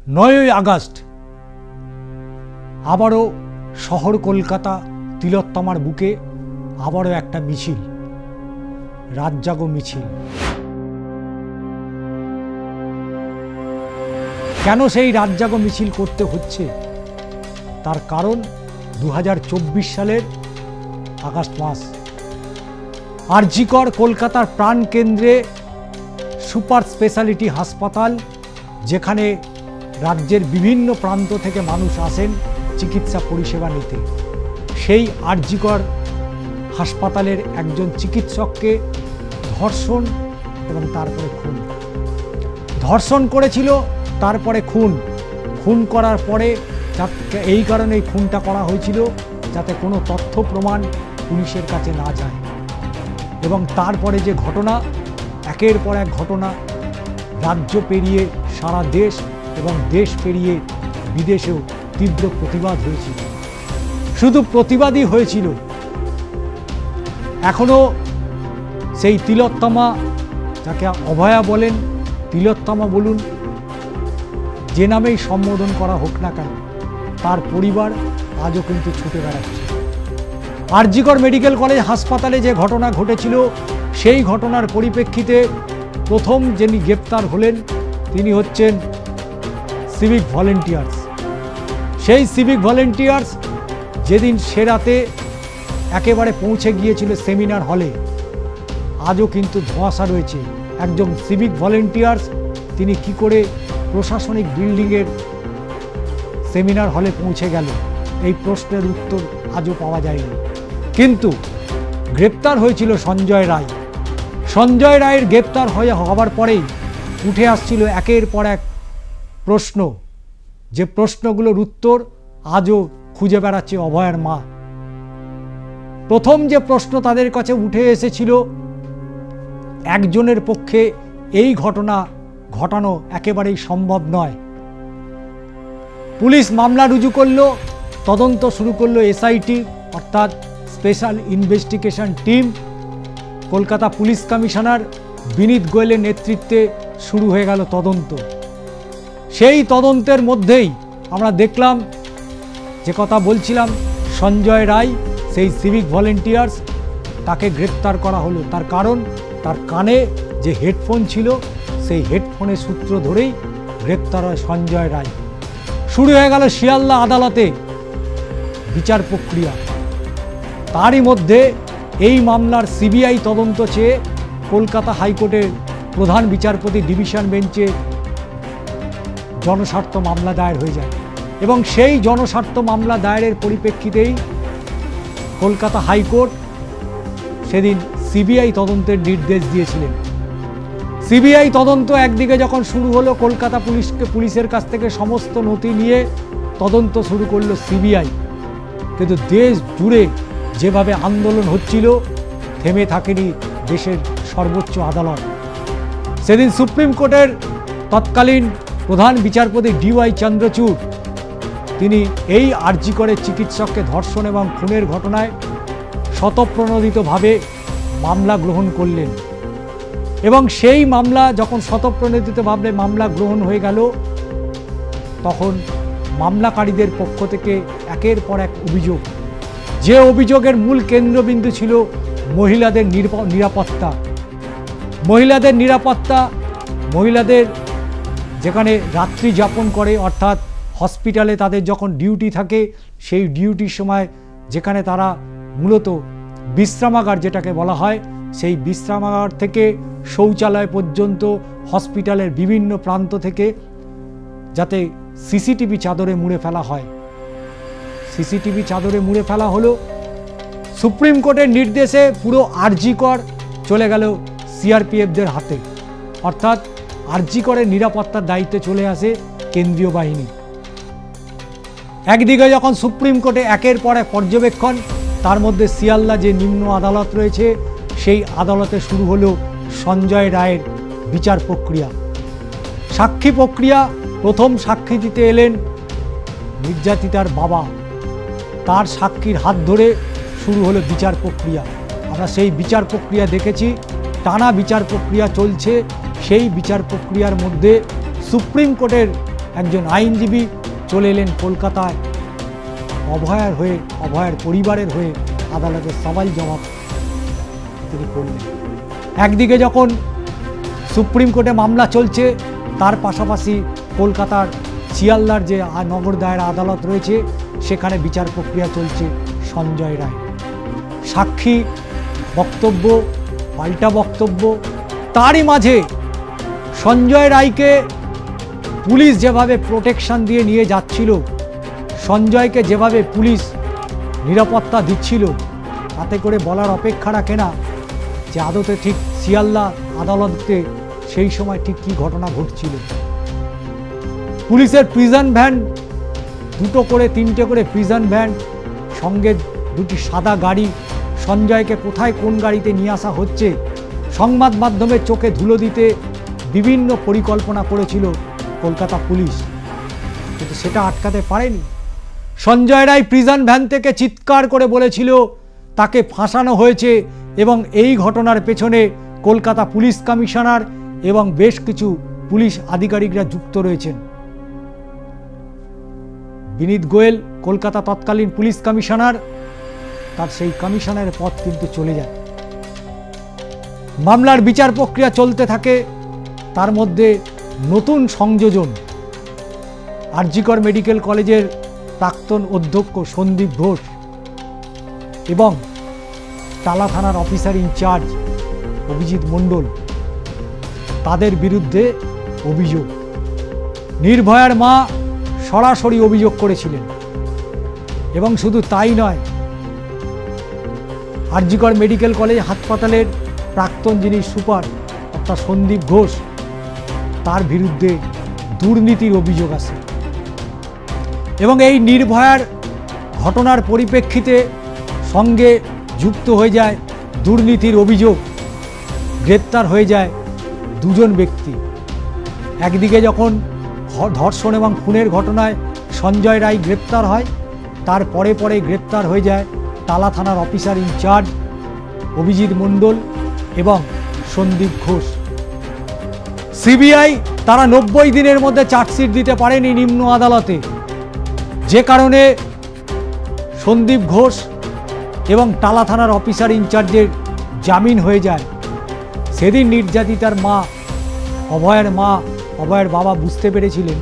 9ই August আবারও শহর কলকাতা তিলোত্তমার বুকে আবারও একটা মিছিল, রাত জাগো মিছিল। কেন সেই রাত জাগো মিছিল করতে হচ্ছে তার কারণ 2024 সালের আগস্ট মাস আর.জি. কর কলকাতার প্রাণকেন্দ্রে সুপার স্পেশালিটি হাসপাতাল, যেখানে রাজ্যের বিভিন্ন প্রান্ত থেকে মানুষ আসেন চিকিৎসা পরিষেবা নিতে। সেই আর.জি. কর হাসপাতালের একজন চিকিৎসককে ধর্ষণ এবং তারপরে খুন, ধর্ষণ করেছিল, তারপরে খুন করার পরে এই কারণেই খুনটা করা হয়েছিল যাতে কোনো তথ্য প্রমাণ পুলিশের কাছে না যায়। এবং তারপরে যে ঘটনা, একের পর এক ঘটনা, রাজ্য পেরিয়ে সারা দেশ এবং দেশ পেরিয়ে বিদেশেও তীব্র প্রতিবাদ হয়েছিল। শুধু প্রতিবাদই হয়েছিল, এখনও সেই তিলোত্তমা, যাকে অভয়া বলেন, তিলোত্তমা বলুন, যে নামেই সম্বোধন করা হোক না কেন, তার পরিবার আজও কিন্তু ছুটে বেড়াচ্ছে। আর.জি. কর মেডিকেল কলেজ হাসপাতালে যে ঘটনা ঘটেছিল, সেই ঘটনার পরিপ্রেক্ষিতে প্রথম যিনি গ্রেপ্তার হলেন তিনি হচ্ছেন সিভিক ভলেন্টিয়ার্স। সেই সিভিক ভলেন্টিয়ার্স যেদিন সে রাতে একেবারে পৌঁছে গিয়েছিল সেমিনার হলে, আজও কিন্তু ধোঁয়াশা রয়েছে একজন সিভিক ভলেন্টিয়ার্স তিনি কি করে প্রশাসনিক বিল্ডিংয়ের সেমিনার হলে পৌঁছে গেল, এই প্রশ্নের উত্তর আজও পাওয়া যায়নি। কিন্তু গ্রেপ্তার হয়েছিল সঞ্জয় রায়। সঞ্জয় রায়ের গ্রেপ্তার হওয়ার পরেই উঠে আসছিল একের পর এক প্রশ্ন, যে প্রশ্নগুলোর উত্তর আজও খুঁজে বেড়াচ্ছে অভয়ার মা। প্রথম যে প্রশ্ন তাদের কাছে উঠে এসেছিল, একজনের পক্ষে এই ঘটনা ঘটানো একেবারেই সম্ভব নয়। পুলিশ মামলা রুজু করলো, তদন্ত শুরু করলো এসআইটি অর্থাৎ special investigation team. Kolkata police commissioner Vineet গোয়েলের নেতৃত্বে শুরু হয়ে গেল তদন্ত। সেই তদন্তের মধ্যেই আমরা দেখলাম, যে কথা বলছিলাম, সঞ্জয় রায় সেই সিভিক ভলেন্টিয়ার্স, তাকে গ্রেপ্তার করা হলো। তার কারণ, তার কানে যে হেডফোন ছিল, সেই হেডফোনের সূত্র ধরেই গ্রেপ্তার হয় সঞ্জয় রায়। শুরু হয়ে গেল শিয়ালদা আদালতে বিচার প্রক্রিয়া। তারই মধ্যে এই মামলার সিবিআই তদন্ত চেয়ে কলকাতা হাইকোর্টের প্রধান বিচারপতি ডিভিশন বেঞ্চে জনস্বার্থ মামলা দায়ের হয়ে যায়। এবং সেই জনস্বার্থ মামলা দায়েরের পরিপ্রেক্ষিতেই কলকাতা হাইকোর্ট সেদিন সিবিআই তদন্তের নির্দেশ দিয়েছিলেন। সিবিআই তদন্ত একদিকে যখন শুরু হলো, কলকাতা পুলিশের কাছ থেকে সমস্ত নথি নিয়ে তদন্ত শুরু করলো সিবিআই। কিন্তু দেশ জুড়ে যেভাবে আন্দোলন হচ্ছিল, থেমে থাকেনি দেশের সর্বোচ্চ আদালত। সেদিন সুপ্রিম কোর্টের তৎকালীন প্রধান বিচারপতি DY চন্দ্রচূড় তিনি এই আর.জি. করের চিকিৎসককে ধর্ষণ এবং খুনের ঘটনায় স্বতঃপ্রণোদিতভাবে মামলা গ্রহণ করলেন। এবং সেই মামলা যখন স্বতঃপ্রণোদিতভাবে মামলা গ্রহণ হয়ে গেল, তখন মামলাকারীদের পক্ষ থেকে একের পর এক অভিযোগ, যে অভিযোগের মূল কেন্দ্রবিন্দু ছিল মহিলাদের নিরাপত্তা। মহিলাদের নিরাপত্তা, মহিলাদের যেখানে রাত্রি যাপন করে, অর্থাৎ হসপিটালে তাদের যখন ডিউটি থাকে, সেই ডিউটির সময় যেখানে তারা মূলত বিশ্রামাগার যেটাকে বলা হয়, সেই বিশ্রামাগার থেকে শৌচালয় পর্যন্ত হসপিটালের বিভিন্ন প্রান্ত থেকে যাতে সিসিটিভি চাদরে মুড়ে ফেলা হয়। সিসিটিভি চাদরে মুড়ে ফেলা হলো। সুপ্রিম কোর্টের নির্দেশে পুরো আর.জি. কর চলে গেল সিআরপিএফদের হাতে, অর্থাৎ আর.জি. করের নিরাপত্তার দায়িত্বে চলে আসে কেন্দ্রীয় বাহিনী। একদিকে যখন সুপ্রিম কোর্টে একের পর এক পর্যবেক্ষণ, তার মধ্যে শিয়ালদা যে নিম্ন আদালত রয়েছে, সেই আদালতে শুরু হলো সঞ্জয় রায়ের বিচার প্রক্রিয়া, সাক্ষী প্রক্রিয়া। প্রথম সাক্ষী দিতে এলেন নির্যাতিতার বাবা, তার সাক্ষীর হাত ধরে শুরু হলো বিচার প্রক্রিয়া। আমরা সেই বিচার প্রক্রিয়া দেখেছি, টানা বিচার প্রক্রিয়া চলছে। সেই বিচার প্রক্রিয়ার মধ্যে সুপ্রিম কোর্টের একজন আইনজীবী চলে এলেন কলকাতায় অভয়ার পরিবারের হয়ে আদালতের সওয়াল জবাব তিনি করলেন। একদিকে যখন সুপ্রিম কোর্টে মামলা চলছে, তার পাশাপাশি কলকাতার শিয়ালদার যে নগর দায়রা আদালত রয়েছে সেখানে বিচার প্রক্রিয়া চলছে সঞ্জয় রায়। সাক্ষী বক্তব্য, পাল্টা বক্তব্য, তারই মাঝে সঞ্জয় রায়কে পুলিশ যেভাবে প্রোটেকশন দিয়ে নিয়ে যাচ্ছিল, সঞ্জয়কে যেভাবে পুলিশ নিরাপত্তা দিচ্ছিল, তাতে করে বলার অপেক্ষা রাখে না যে আদতে ঠিক শিয়ালদা আদালতে সেই সময় ঠিক কী ঘটনা ঘটছিল। পুলিশের প্রিজন ভ্যান, 2 করে 3টে করে প্রিজন ভ্যান, সঙ্গে 2টি সাদা গাড়ি, সঞ্জয়কে কোথায় কোন গাড়িতে নিয়ে আসা হচ্ছে সংবাদ মাধ্যমের চোখে ধুলো দিতে বিভিন্ন পরিকল্পনা করেছিল কলকাতা পুলিশ, কিন্তু সেটা আটকাতে পারেনি। সঞ্জয় রায় প্রিজন ভ্যান থেকে চিৎকার করে বলেছিল তাকে ফাঁসানো হয়েছে এবং এই ঘটনার পেছনে কলকাতা পুলিশ কমিশনার এবং বেশ কিছু পুলিশ আধিকারিকরা যুক্ত রয়েছেন। বিনীত গোয়েল কলকাতা তৎকালীন পুলিশ কমিশনার, তার সেই কমিশনারের পদ কিন্তু চলে যায়। মামলার বিচার প্রক্রিয়া চলতে থাকে, তার মধ্যে নতুন সংযোজন আরজিকর মেডিকেল কলেজের প্রাক্তন অধ্যক্ষ সন্দীপ ঘোষ এবং টালা থানার অফিসার ইনচার্জ অভিজিৎ মণ্ডল, তাদের বিরুদ্ধে অভিযোগ। নির্ভয়ার মা সরাসরি অভিযোগ করেছিলেন এবং শুধু তাই নয়, আরজিকর মেডিকেল কলেজ হাসপাতালের প্রাক্তন যিনি সুপার অর্থাৎ সন্দীপ ঘোষ, তার বিরুদ্ধে দুর্নীতির অভিযোগ আছে এবং এই নির্ভয়ার ঘটনার পরিপ্রেক্ষিতে সঙ্গে যুক্ত হয়ে যায় দুর্নীতির অভিযোগ, গ্রেপ্তার হয়ে যায় 2 জন ব্যক্তি। একদিকে যখন ধর্ষণ এবং খুনের ঘটনায় সঞ্জয় রায় গ্রেপ্তার হয়, তার পরে গ্রেপ্তার হয়ে যায় টালা থানার অফিসার ইনচার্জ অভিজিৎ মণ্ডল এবং সন্দীপ ঘোষ। সিবিআই তারা 90 দিনের মধ্যে চার্জশিট দিতে পারেনি নিম্ন আদালতে, যে কারণে সন্দীপ ঘোষ এবং টালা থানার অফিসার ইনচার্জের জামিন হয়ে যায়। সেদিন নির্যাতিতার মা, অভয়ের বাবা বুঝতে পেরেছিলেন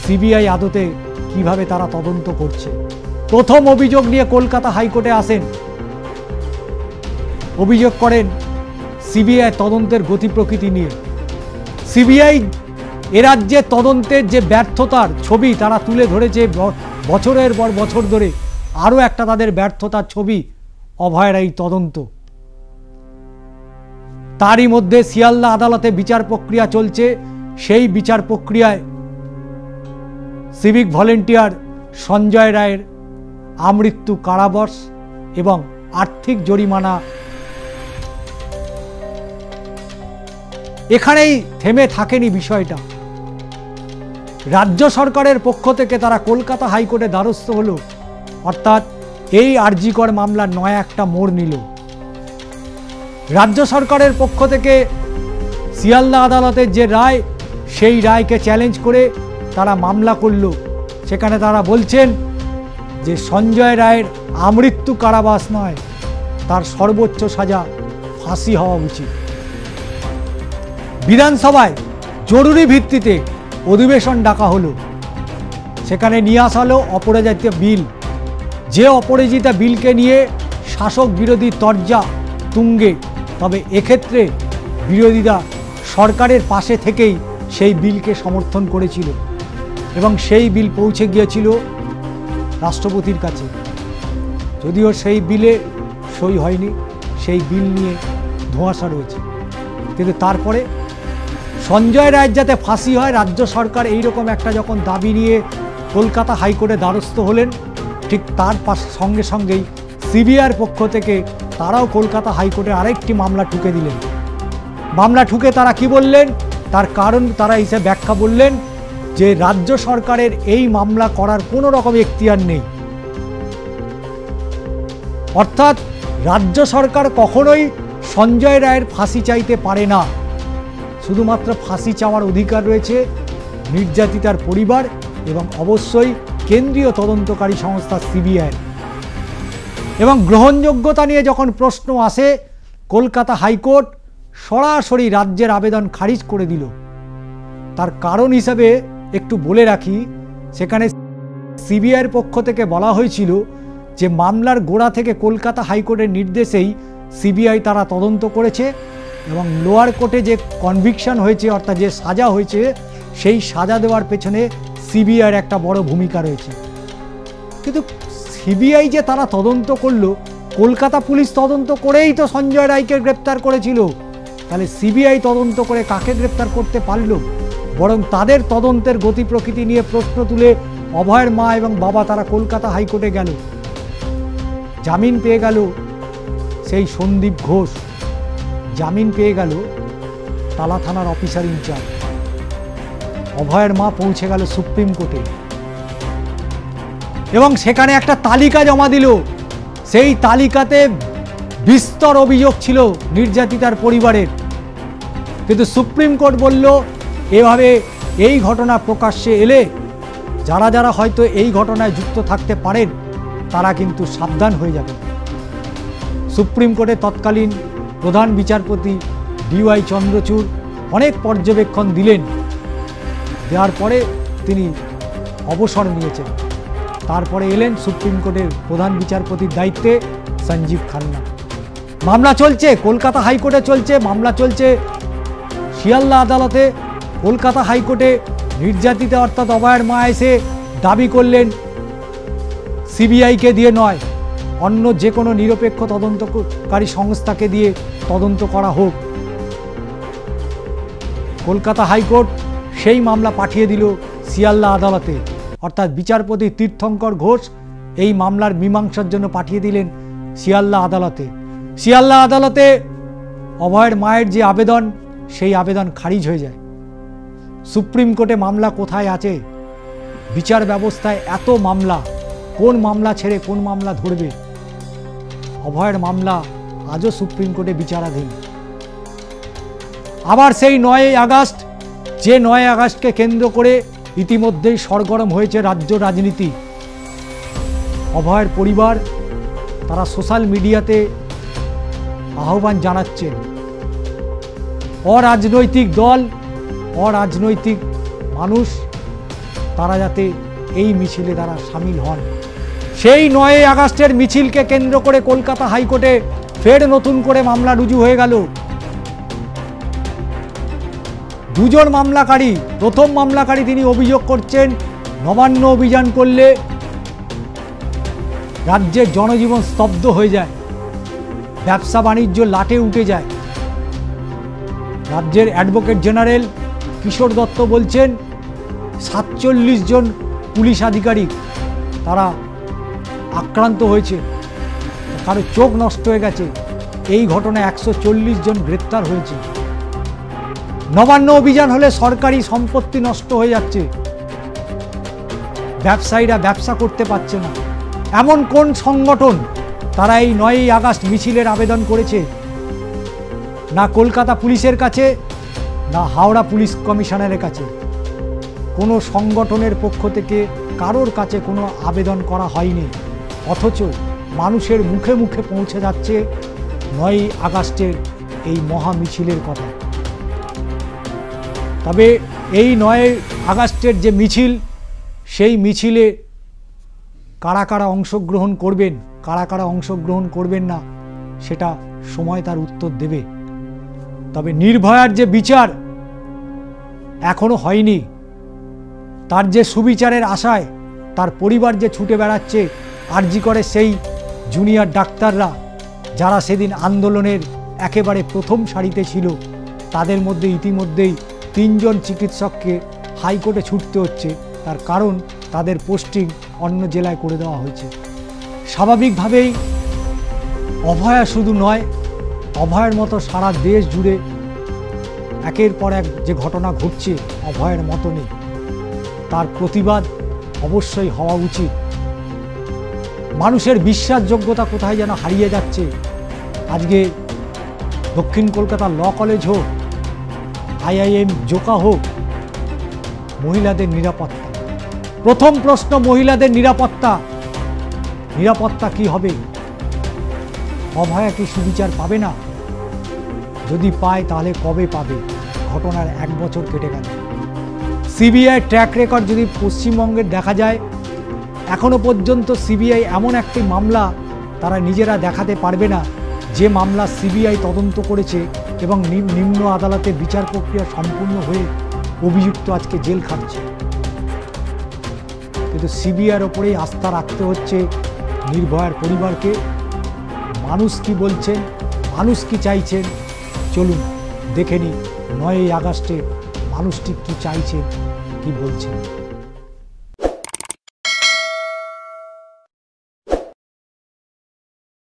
সিবিআই আদতে কিভাবে তারা তদন্ত করছে। প্রথম অভিযোগ নিয়ে কলকাতা হাইকোর্টে আসেন, অভিযোগ করেন সিবিআই তদন্তের গতি প্রকৃতি নিয়ে। সিবিআই এ রাজ্যে তদন্তের যে ব্যর্থতার ছবি তারা তুলে ধরেছে বছরের পর বছর ধরে, আরও একটা তাদের ব্যর্থতার ছবি অভয়ের এই তদন্ত। তারই মধ্যে শিয়ালদা আদালতে বিচার প্রক্রিয়া চলছে, সেই বিচার প্রক্রিয়ায় সিভিক ভলেন্টিয়ার সঞ্জয় রায়ের আমৃত্যু কারাবাস এবং আর্থিক জরিমানা। এখানেই থেমে থাকেনি বিষয়টা। রাজ্য সরকারের পক্ষ থেকে তারা কলকাতা হাইকোর্টে দ্বারস্থ হলো, অর্থাৎ এই আরজিকর মামলার নয়া একটা মোড় নিল। রাজ্য সরকারের পক্ষ থেকে শিয়ালদা আদালতের যে রায়, সেই রায়কে চ্যালেঞ্জ করে তারা মামলা করল। সেখানে তারা বলছেন যে সঞ্জয় রায়ের আমৃত্যু কারাবাস নয়, তার সর্বোচ্চ সাজা ফাঁসি হওয়া উচিত। বিধানসভায় জরুরি ভিত্তিতে অধিবেশন ডাকা হলো, সেখানে নিয়ে আসা হলো অপরাজিতা বিল। যে অপরাজিতা বিলকে নিয়ে শাসক বিরোধী তরজা তুঙ্গে, তবে এক্ষেত্রে বিরোধীরা সরকারের পাশে থেকেই সেই বিলকে সমর্থন করেছিল এবং সেই বিল পৌঁছে গিয়েছিল রাষ্ট্রপতির কাছে। যদিও সেই বিলে সই হয়নি, সেই বিল নিয়ে ধোঁয়াশা রয়েছে, কিন্তু তারপরে সঞ্জয় রায়ের যাতে ফাঁসি হয়, রাজ্য সরকার এইরকম একটা যখন দাবি নিয়ে কলকাতা হাইকোর্টে দ্বারস্থ হলেন, ঠিক তার সঙ্গে সঙ্গেই সিবিআইয়ের পক্ষ থেকে তারাও কলকাতা হাইকোর্টে আরেকটি মামলা ঠুকে দিলেন। মামলা ঠুকে তারা কি বললেন, তার কারণ তারা হিসেবে ব্যাখ্যা বললেন যে রাজ্য সরকারের এই মামলা করার কোনো রকম এখতিয়ার নেই। অর্থাৎ রাজ্য সরকার কখনোই সঞ্জয় রায়ের ফাঁসি চাইতে পারে না, শুধুমাত্র ফাঁসি চাওয়ার অধিকার রয়েছে নির্যাতিতার পরিবার এবং অবশ্যই কেন্দ্রীয় তদন্তকারী সংস্থা সিবিআই। এবং গ্রহণযোগ্যতা নিয়ে যখন প্রশ্ন আসে, কলকাতা হাইকোর্ট সরাসরি রাজ্যের আবেদন খারিজ করে দিল। তার কারণ হিসাবে একটু বলে রাখি, সেখানে সিবিআইয়ের পক্ষ থেকে বলা হয়েছিল যে মামলার গোড়া থেকে কলকাতা হাইকোর্টের নির্দেশেই সিবিআই তারা তদন্ত করেছে এবং লোয়ার কোর্টে যে কনভিকশন হয়েছে অর্থাৎ যে সাজা হয়েছে সেই সাজা দেওয়ার পেছনে সিবিআইয়ের একটা বড় ভূমিকা রয়েছে। কিন্তু সিবিআই যে তারা তদন্ত করলো, কলকাতা পুলিশ তদন্ত করেই তো সঞ্জয় রায়কে গ্রেপ্তার করেছিল, তাহলে সিবিআই তদন্ত করে কাকে গ্রেপ্তার করতে পারল? বরং তাদের তদন্তের গতি প্রকৃতি নিয়ে প্রশ্ন তুলে অভয়ের মা এবং বাবা তারা কলকাতা হাইকোর্টে গেল। জামিন পেয়ে গেল সেই সন্দীপ ঘোষ, জামিন পেয়ে গেল তালা থানার অফিসার ইনচার্জ। অভয়ের মা পৌঁছে গেল সুপ্রিম কোর্টে এবং সেখানে একটা তালিকা জমা দিল। সেই তালিকাতে বিস্তর অভিযোগ ছিল নির্যাতিতার পরিবারের, কিন্তু সুপ্রিম কোর্ট বলল এভাবে এই ঘটনা প্রকাশ্যে এলে যারা যারা হয়তো এই ঘটনায় যুক্ত থাকতে পারেন তারা কিন্তু সাবধান হয়ে যাবে। সুপ্রিম কোর্টে তৎকালীন প্রধান বিচারপতি ডিওয়াই চন্দ্রচূড় অনেক পর্যবেক্ষণ দিলেন, দেওয়ার পরে তিনি অবসর নিয়েছেন। তারপরে এলেন সুপ্রিম কোর্টের প্রধান বিচারপতির দায়িত্বে সঞ্জীব খান্না। মামলা চলছে, কলকাতা হাইকোর্টে চলছে, মামলা চলছে শিয়ালদা আদালতে। কলকাতা হাইকোর্টে নির্যাতিতা অর্থাৎ অভয়ের মা এসে দাবি করলেন সিবিআইকে দিয়ে নয়, অন্য যে কোনো নিরপেক্ষ তদন্তকারী সংস্থাকে দিয়ে তদন্ত করা হোক। কলকাতা হাইকোর্ট সেই মামলা পাঠিয়ে দিল শিয়ালদা আদালতে, অর্থাৎ বিচারপতি তীর্থঙ্কর ঘোষ এই মামলার মীমাংসার জন্য পাঠিয়ে দিলেন শিয়ালদা আদালতে। শিয়ালদা আদালতে অভয়ের মায়ের যে আবেদন, সেই আবেদন খারিজ হয়ে যায়। সুপ্রিম কোর্টে মামলা কোথায় আছে? বিচার ব্যবস্থায় এত মামলা, কোন মামলা ছেড়ে কোন মামলা ধরবে? অভয়ের মামলা আজও সুপ্রিম কোর্টে বিচারাধীন। আবার সেই 9 আগস্ট, যে 9 আগস্টকে কেন্দ্র করে ইতিমধ্যেই সরগরম হয়েছে রাজ্য রাজনীতি। অভয়ের পরিবার তারা সোশ্যাল মিডিয়াতে আহ্বান জানাচ্ছেন অরাজনৈতিক দল, অরাজনৈতিক মানুষ তারা যাতে এই মিছিলে তারা সামিল হন। সেই 9 আগস্টের মিছিলকে কেন্দ্র করে কলকাতা হাইকোর্টে ফের নতুন করে মামলা রুজু হয়ে গেল। দুজন মামলাকারী, প্রথম মামলাকারী তিনি অভিযোগ করছেন নবান্ন অভিযান করলে রাজ্যের জনজীবন স্তব্ধ হয়ে যায়, ব্যবসা বাণিজ্য লাটে উঠে যায়। রাজ্যের অ্যাডভোকেট জেনারেল কিশোর দত্ত বলছেন 47 জন পুলিশ আধিকারিক তারা আক্রান্ত হয়েছে, কারো চোখ নষ্ট হয়ে গেছে। এই ঘটনায় 140 জন গ্রেপ্তার হয়েছে। নবান্ন অভিযান হলে সরকারি সম্পত্তি নষ্ট হয়ে যাচ্ছে, ব্যবসায়ীরা ব্যবসা করতে পারছে না। এমন কোন সংগঠন তারা এই 9 আগস্ট মিছিলের আবেদন করেছে? না কলকাতা পুলিশের কাছে, না হাওড়া পুলিশ কমিশনারের কাছে। কোনো সংগঠনের পক্ষ থেকে কারোর কাছে কোনো আবেদন করা হয়নি, অথচ মানুষের মুখে মুখে পৌঁছে যাচ্ছে 9 আগস্টের এই মহা মিছিলের কথা। তবে এই 9 আগস্টের যে মিছিল, সেই মিছিলে কারা কারা অংশগ্রহণ করবেন, কারা কারা অংশগ্রহণ করবেন না, সেটা সময় তার উত্তর দেবে। তবে নির্ভয়ার যে বিচার এখনো হয়নি, তার যে সুবিচারের আশায় তার পরিবার যে ছুটে বেড়াচ্ছে, আরজি করে সেই জুনিয়র ডাক্তাররা যারা সেদিন আন্দোলনের একেবারে প্রথম সারিতে ছিল, তাদের মধ্যে ইতিমধ্যেই 3 জন চিকিৎসককে হাইকোর্টে ছুটতে হচ্ছে। তার কারণ তাদের পোস্টিং অন্য জেলায় করে দেওয়া হয়েছে। স্বাভাবিকভাবেই অভয়া শুধু নয়, অভয়ের মতো সারা দেশ জুড়ে একের পর এক যে ঘটনা ঘটছে অভয়ের মতনই, তার প্রতিবাদ অবশ্যই হওয়া উচিত। মানুষের বিশ্বাসযোগ্যতা কোথায় যেন হারিয়ে যাচ্ছে। আজকে দক্ষিণ কলকাতা ল কলেজ হোক, IIM জোকা হোক, মহিলাদের নিরাপত্তা। প্রথম প্রশ্ন, মহিলাদের নিরাপত্তা। নিরাপত্তা কি হবে? অভয়া কি সুবিচার পাবে না? যদি পায় তাহলে কবে পাবে? ঘটনার 1 বছর কেটে গেল। সিবিআই ট্র্যাক রেকর্ড যদি পশ্চিমবঙ্গের দেখা যায়, এখনো পর্যন্ত সিবিআই এমন একটি মামলা তারা নিজেরা দেখাতে পারবে না যে মামলা সিবিআই তদন্ত করেছে এবং নিম্ন আদালতে বিচার প্রক্রিয়া সম্পূর্ণ হয়ে অভিযুক্ত আজকে জেল খাটছে। কিন্তু সিবিআইয়ের ওপরেই আস্থা রাখতে হচ্ছে নির্ভয়ার পরিবারকে। মানুষ কি বলছেন, মানুষ কি চাইছেন, চলুন দেখে নিই 9ই আগস্টে মানুষটি কি চাইছে, কি বলছেন।